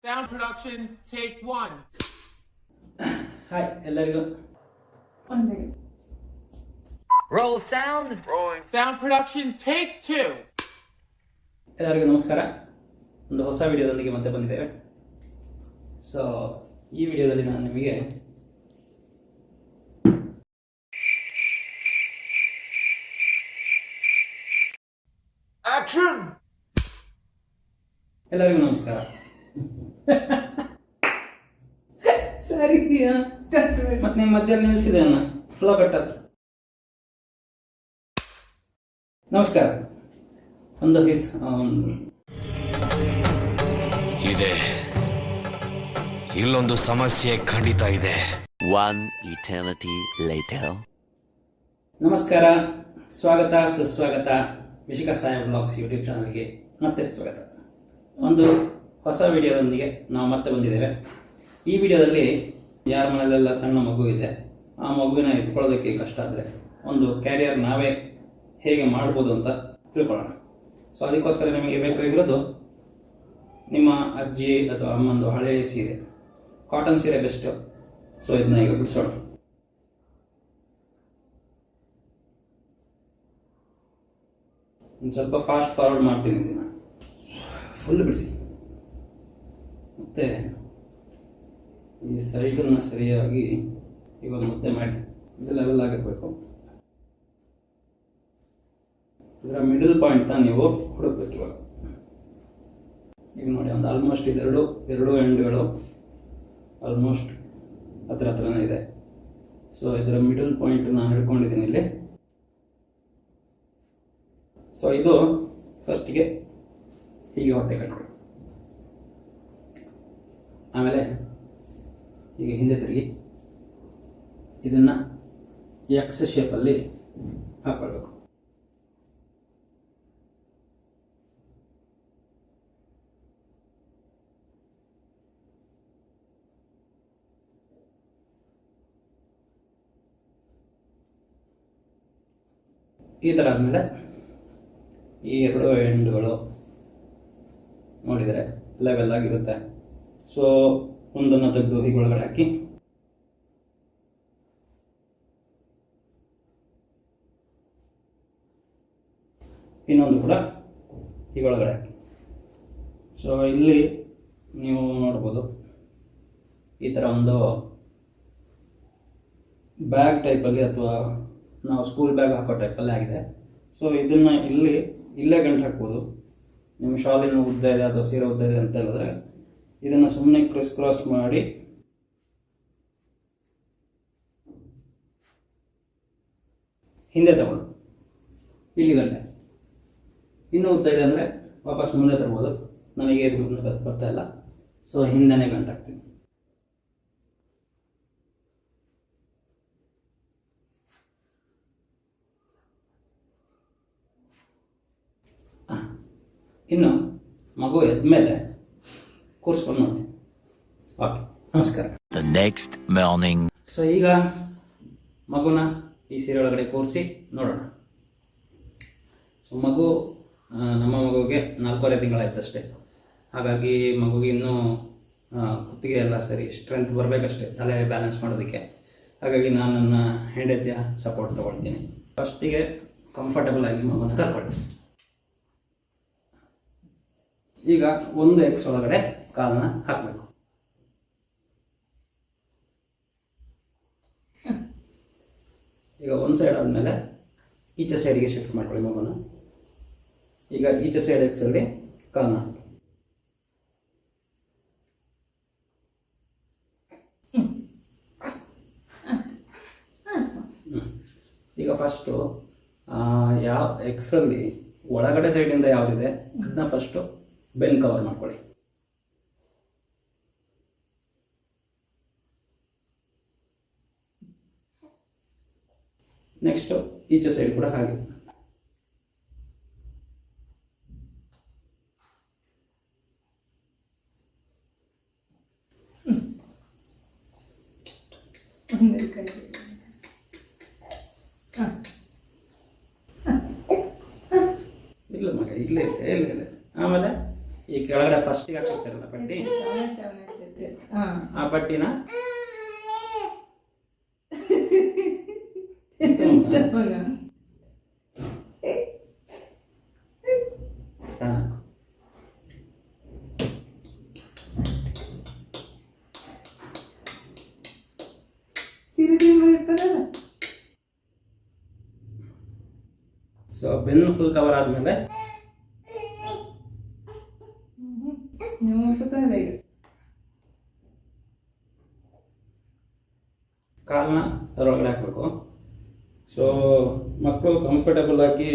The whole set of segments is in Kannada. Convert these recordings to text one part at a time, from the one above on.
Sound production, take one. Hi ಎಲ್ಲರಿಗೂ. One second. Roll sound. Rolling. Sound production, take two. ಎಲ್ಲರಿಗೂ ನಮಸ್ಕಾರ. ಒಂದು ಹೊಸ ವಿಡಿಯೋದೊಂದಿಗೆ ಮತ್ತೆ ಬಂದಿದ್ದೇವೆ. ಸೊ ಈ ವಿಡಿಯೋದಲ್ಲಿ ನಾನು ನಿಮಗೆ Action! ಎಲ್ಲರಿಗೂ ನಮಸ್ಕಾರ. Sorry, yeah. ಮತ್ತೆ ನಿಮ್ಮ ಮಧ್ಯದಲ್ಲಿ ನಿಲ್ಲಿಸಿದೆ ಅನ್ನ ಫ್ಲೋ ಕಟ್ಟದು. ನಮಸ್ಕಾರ. ಒಂದು ಇದೆ, ಇಲ್ಲೊಂದು ಸಮಸ್ಯೆ ಖಂಡಿತ ಇದೆ. One eternity later. ನಮಸ್ಕಾರ, ಸ್ವಾಗತ ಸುಸ್ವಾಗತ ವಿಶಿಕ ಸಾಯ ಬ್ಲಾಗ್ಸ್ ಯೂಟ್ಯೂಬ್ ಚಾನಲ್ಗೆ ಮತ್ತೆ ಸ್ವಾಗತ. ಒಂದು ಹೊಸ ವಿಡಿಯೋದೊಂದಿಗೆ ನಾವು ಮತ್ತೆ ಬಂದಿದ್ದೇವೆ. ಈ ವಿಡಿಯೋದಲ್ಲಿ ಯಾರ ಮನೆಯಲ್ಲೆಲ್ಲ ಸಣ್ಣ ಮಗು ಇದೆ, ಆ ಮಗುವಿನ ಎತ್ಕೊಳ್ಳೋದಕ್ಕೆ ಕಷ್ಟ ಆದರೆ ಒಂದು ಕ್ಯಾರಿಯರ್ ನಾವೇ ಹೇಗೆ ಮಾಡ್ಬೋದು ಅಂತ ತಿಳ್ಕೊಳ್ಳೋಣ. ಸೊ ಅದಕ್ಕೋಸ್ಕರ ನಿಮಗೆ ಬೇಕಾಗಿರೋದು ನಿಮ್ಮ ಅಜ್ಜಿ ಅಥವಾ ಅಮ್ಮಂದು ಹಳೆಯ ಸೀರೆ, ಕಾಟನ್ ಸೀರೆ ಬೆಸ್ಟು. ಸೊ ಇದನ್ನ ಈಗ ಬಿಡಿಸೋಣ. ಒಂದು ಸ್ವಲ್ಪ ಫಾಸ್ಟ್ ಫಾರ್ವರ್ಡ್ ಮಾಡ್ತೀನಿ ಇದನ್ನು, ಫುಲ್ ಬಿಡಿಸಿ. ಮತ್ತು ಈ ಸೈಡನ್ನು ಸರಿಯಾಗಿ ಇವಾಗ ಮುದ್ದೆ ಮಾಡಿ ಇದು ಲೆವೆಲ್ ಆಗಿರಬೇಕು. ಇದರ ಮಿಡಲ್ ಪಾಯಿಂಟ್ನ ನೀವು ಹುಡುಕ್ಬೇಕು. ಇವಾಗ ಈಗ ನೋಡಿ, ಒಂದು ಆಲ್ಮೋಸ್ಟ್ ಇದೆರಡು ಎಂಡ್ಗಳು ಆಲ್ಮೋಸ್ಟ್ ಹತ್ರನೇ ಇದೆ. ಸೊ ಇದರ ಮಿಡಲ್ ಪಾಯಿಂಟ್ ನಾನು ಹಿಡ್ಕೊಂಡಿದ್ದೀನಿ ಇಲ್ಲಿ. ಸೊ ಇದು ಫಸ್ಟಿಗೆ ಹೀಗೆ ಹೊಟ್ಟೆ ಕಟ್ಕೊಳ್ಳಿ. ಆಮೇಲೆ ಈಗ ಹಿಂದೆ ತಿರುಗಿ ಇದನ್ನು ಎಕ್ಸ್ ಶೇಪಲ್ಲಿ ಹಾಕ್ಕೊಳ್ಬೇಕು. ಈ ಥರ ಆದಮೇಲೆ ಈ ಎರಡು ಎಂಡ್ಗಳು ನೋಡಿದರೆ ಲೆವೆಲ್ ಆಗಿರುತ್ತೆ. ಸೊ ಒಂದನ್ನು ತೆಗೆದು ಹೀಗೆ ಒಳಗಡೆ ಹಾಕಿ ಇನ್ನೊಂದು ಕೂಡ ಹೀಗೆ ಒಳಗಡೆ ಹಾಕಿ. ಸೊ ಇಲ್ಲಿ ನೀವು ನೋಡ್ಬೋದು ಈ ಥರ ಒಂದು ಬ್ಯಾಗ್ ಟೈಪಲ್ಲಿ ಅಥವಾ ನಾವು ಸ್ಕೂಲ್ ಬ್ಯಾಗ್ ಹಾಕೋ ಟೈಪಲ್ಲಿ ಆಗಿದೆ. ಸೊ ಇದನ್ನು ಇಲ್ಲೇ ಗಂಟು ಹಾಕ್ಬೋದು. ನಿಮ್ಮ ಶಾಲಿನ ಉದ್ದ ಇದೆ ಅಥವಾ ಸೀರೆ ಉದ್ದ ಇದೆ ಅಂತ ಹೇಳಿದ್ರೆ ಇದನ್ನು ಸುಮ್ಮನೆ ಕ್ರಾಸ್ ಮಾಡಿ ಹಿಂದೆ ತಗೊಳ್ಳು. ಇಲ್ಲಿ ಗಂಟೆ ಇನ್ನೂ ಉದ್ದ ಇದೆ ಅಂದರೆ ವಾಪಸ್ ಮುಂದೆ ತರ್ಬೋದು. ನನಗೆ ಇದು ಬರ್ತಾ ಇಲ್ಲ, ಸೊ ಹಿಂದೆನೇ ಗಂಟು ಹಾಕ್ತೀನಿ. ಇನ್ನು ಮಗು ಎದ್ಮೇಲೆ ಕೂರಿಸ್ಕೊಂಡು ನೋಡ್ತೀನಿ. ಓಕೆ, ನಮಸ್ಕಾರ. The next morning. ಸೊ ಈಗ ಮಗುನ ಈ ಸೀರೆ ಒಳಗಡೆ ಕೂರಿಸಿ ನೋಡೋಣ. ಸೊ ನಮ್ಮ ಮಗುವಿಗೆ 4.5 ತಿಂಗಳಾಯ್ತಷ್ಟೇ. ಹಾಗಾಗಿ ಮಗುಗೆ ಇನ್ನೂ ಕುತ್ತಿಗೆ ಎಲ್ಲ ಸರಿ ಸ್ಟ್ರೆಂತ್ ಬರಬೇಕಷ್ಟೇ ತಲೆ ಬ್ಯಾಲೆನ್ಸ್ ಮಾಡೋದಕ್ಕೆ. ಹಾಗಾಗಿ ನಾನು ನನ್ನ ಹೆಂಡತಿಯ ಸಪೋರ್ಟ್ ತೊಗೊಳ್ತೀನಿ. ಫಸ್ಟಿಗೆ ಕಂಫರ್ಟಬಲ್ ಆಗಿ ಮಗುನ ಕರ್ಕೊಳ್ಳಿ. ಈಗ ಒಂದು ಎಕ್ಸ್ ಒಳಗಡೆ ಕಾಲನ್ನ ಹಾಕಬೇಕು. ಈಗ ಒಂದು ಸೈಡ್ ಆದಮೇಲೆ ಈಚೆ ಸೈಡಿಗೆ ಶಿಫ್ಟ್ ಮಾಡ್ಕೊಳ್ಳಿ ಮಗುನ. ಈಗ ಈಚೆ ಸೈಡ್ ಎಕ್ಸಲ್ಲಿ ಕಾಲನ್ನ ಹಾಕಿ. ಈಗ ಫಸ್ಟು ಯಾವ ಎಕ್ಸಲ್ಲಿ ಒಳಗಡೆ ಸೈಡಿಂದ ಯಾವುದಿದೆ ಅದನ್ನ ಫಸ್ಟು ಬೆನ್ ಕವರ್ ಮಾಡ್ಕೊಳ್ಳಿ. ನೆಕ್ಸ್ಟು ಈಚೆ ಸೈಡ್ ಕೂಡ ಹಾಗೆ. ಇಲ್ಲ ಮಗ, ಇಲ್ಲೇ ಆಮೇಲೆ ಈ ಕೆಳಗಡೆ ಫಸ್ಟಿಗೆ ಹಾಕಿರ್ತಾರಲ್ಲ ಪಟ್ಟಿ, ಹಾ ಆ ಪಟ್ಟಿನ ಮಗ ಹಾ. ಸೀರೆ ಕ್ರೀಮ್ ಇರ್ತದಲ್ಲ. ಸೊ ಬೆನ್ನು ಫುಲ್ ಕವರ್ ಆದ್ಮೇಲೆ ನೀವು ಗೊತ್ತಾಗಲ್ಲ ಈಗ. ಕಾಲನ್ನ ಅದರೊಳಗಡೆ ಹಾಕಬೇಕು. ಸೊ ಮಕ್ಕಳು ಕಂಫರ್ಟಬಲ್ ಆಗಿ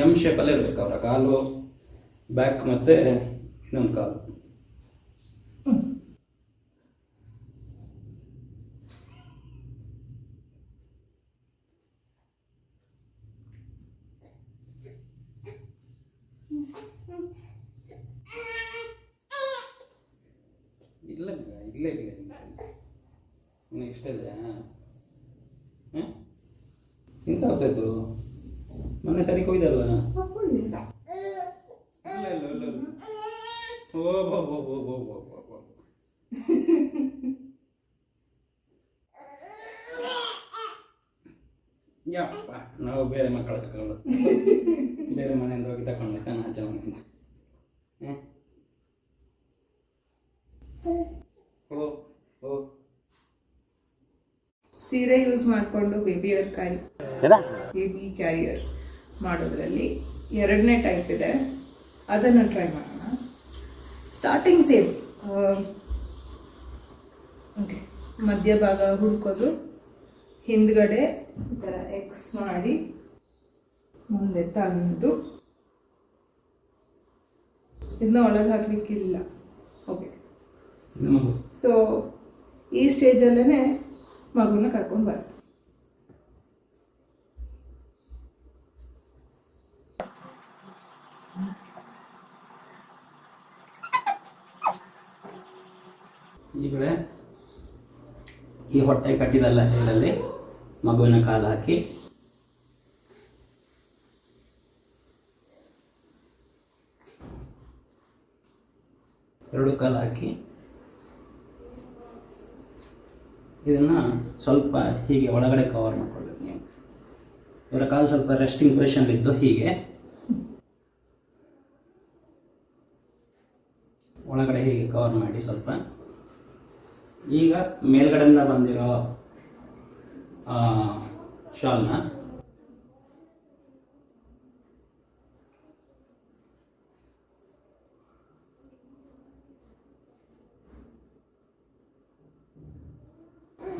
ಎಮ್ ಶೇಪಲ್ಲೇ ಇರಬೇಕು ಅವರ ಕಾಲು, ಬ್ಯಾಕ್ ಮತ್ತು ಇನ್ನೊಂದು ಕಾಲು. ಇಲ್ಲ ಇಲ್ಲ ಇಲ್ಲ ಇಲ್ಲ ಇನ್ನು ಇಷ್ಟ ಇದೆ. ಹಾಂ ಇಂತ ಆಗ್ತಾಯಿತ್ತು ಮೊನ್ನೆ ಸರಿ ಕೊಯ್ದಲ್ಲ. ಹಾಕ್ಕೊಳ್ಳಿಲ್ಲ. ಇಲ್ಲ ಇಲ್ಲ ಇಲ್ಲ ಇಲ್ಲ. ಓ ಬೋ ಬೋ ಬೋ ಬೋ ಬೋ ಬೋ ಬೋ. ಯಪ್ಪ ನಾವು ಬೇರೆ ಮಕ್ಕಳ ತಗೊಂಡು ಬೇರೆ ಮನೆಯಿಂದ ಹೋಗಿ ತಗೊಂಡು ಕಣ ಅಜ್ಜ ಮನೆಯಿಂದ. ಓ ಓ ಸೀರೆ ಯೂಸ್ ಮಾಡಿಕೊಂಡು ಬೇಬಿ ಕ್ಯಾರಿಯರ್ ಮಾಡೋದ್ರಲ್ಲಿ 2ನೇ ಟೈಪ್ ಇದೆ, ಅದನ್ನು ಟ್ರೈ ಮಾಡೋಣ. Starting same. ಓಕೆ, ಮಧ್ಯಭಾಗ ಹುಡ್ಕೋದು, ಹಿಂದ್ಗಡೆ ಈ ಥರ ಎಕ್ಸ್ ಮಾಡಿ ಮುಂದೆ ತಂದು ಇದನ್ನ ಒಳಗೆ ಹಾಕ್ಲಿಕ್ಕಿಲ್ಲ. ಓಕೆ, ಸೊ ಈ ಸ್ಟೇಜಲ್ಲೇ ಮಗುನ ಕರ್ಕೊಂಡು ಬರ್ತದೆ. ಈ ಕಡೆ ಈ ಹೊಟ್ಟೆ ಕಟ್ಟಿದಲ್ಲ ಹೇಳಲ್ಲಿ ಮಗುವಿನ ಕಾಲು ಹಾಕಿ ಎರಡು ಕಾಲು ಹಾಕಿ ಇದನ್ನು ಸ್ವಲ್ಪ ಹೀಗೆ ಒಳಗಡೆ ಕವರ್ ಮಾಡ್ಕೊಳ್ಬೇಕು. ನೀವು ಇವರ ಕಾಲು ಸ್ವಲ್ಪ ರೆಸ್ಟಿಂಗ್ ಪೊಸಿಷನ್ ಇದ್ದು ಹೀಗೆ ಒಳಗಡೆ ಹೀಗೆ ಕವರ್ ಮಾಡಿ ಸ್ವಲ್ಪ. ಈಗ ಮೇಲ್ಗಡೆಯಿಂದ ಬಂದಿರೋ ಶಾಲ್ನ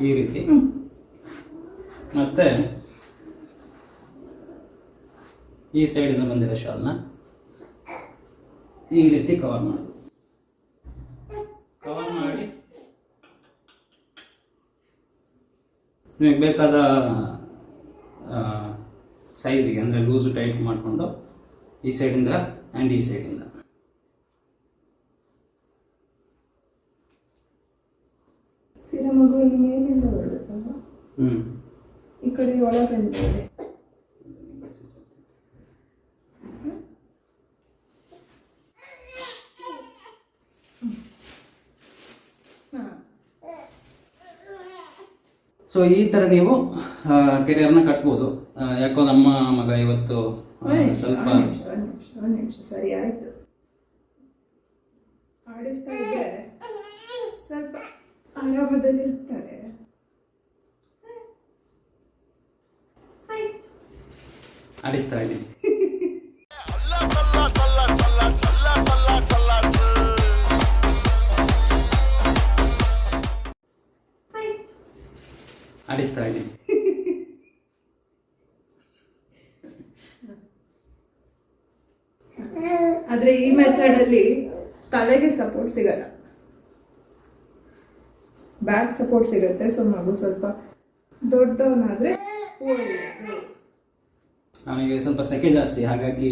ಈ ರೀತಿ ಮತ್ತೆ ಈ ಸೈಡಿಂದ ಬಂದಿರೋ ಶಾಲ್ನ ಈ ರೀತಿ ಕವರ್ ಮಾಡೋದು. ಕವರ್ ಮಾಡಿ ನಿಮಗೆ ಬೇಕಾದ ಸೈಜಿಗೆ ಅಂದರೆ ಲೂಸು ಟೈಟ್ ಮಾಡಿಕೊಂಡು ಈ ಸೈಡಿಂದ ಆ್ಯಂಡ್ ಈ ಸೈಡಿಂದ ಸೀರೆ ಮಗುವಿನ ಮೇಲಿಂದ ಬರುತ್ತಲ್ಲ, ಈ ಕಡೆ ಒಳಗಡೆ ಇದೆ. ಸೊ ಈ ಥರ ನೀವು ಕೆರಿಯರ್ನ ಕಟ್ಬೋದು. ಯಾಕೋ ನಮ್ಮ ಮಗ ಇವತ್ತು ಸ್ವಲ್ಪ ಒಂದು ನಿಮಿಷ ಸರಿ ಆಯ್ತು. ಆಡಿಸ್ತಾ ಇದ್ರೆ ಸ್ವಲ್ಪ ಆರಾಮದಲ್ಲಿ ಇರ್ತಾರೆ. ಆಡಿಸ್ತಾ ಇದ್ದೀನಿ. ಆಡಿಸ್ತಾ ಇದ್ದೀನಿ. ಆದ್ರೆ ಈ ಮೆಥಡಲ್ಲಿ ತಲೆಗೆ ಸಪೋರ್ಟ್ ಸಿಗಲ್ಲ, ಬ್ಯಾಕ್ ಸಪೋರ್ಟ್ ಸಿಗುತ್ತೆ. ಸೊ ಮಗು ಸ್ವಲ್ಪ ದೊಡ್ಡವನಾದ್ರೆ ಒಳ್ಳೆಯದು. ಅವನಿಗೆ ಸ್ವಲ್ಪ ಸೆಕೆ ಜಾಸ್ತಿ, ಹಾಗಾಗಿ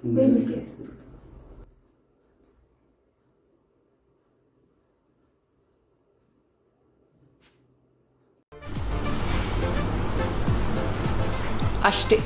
ಬೇಬಿ ಫೇಸ್. ಅಷ್ಟೇ.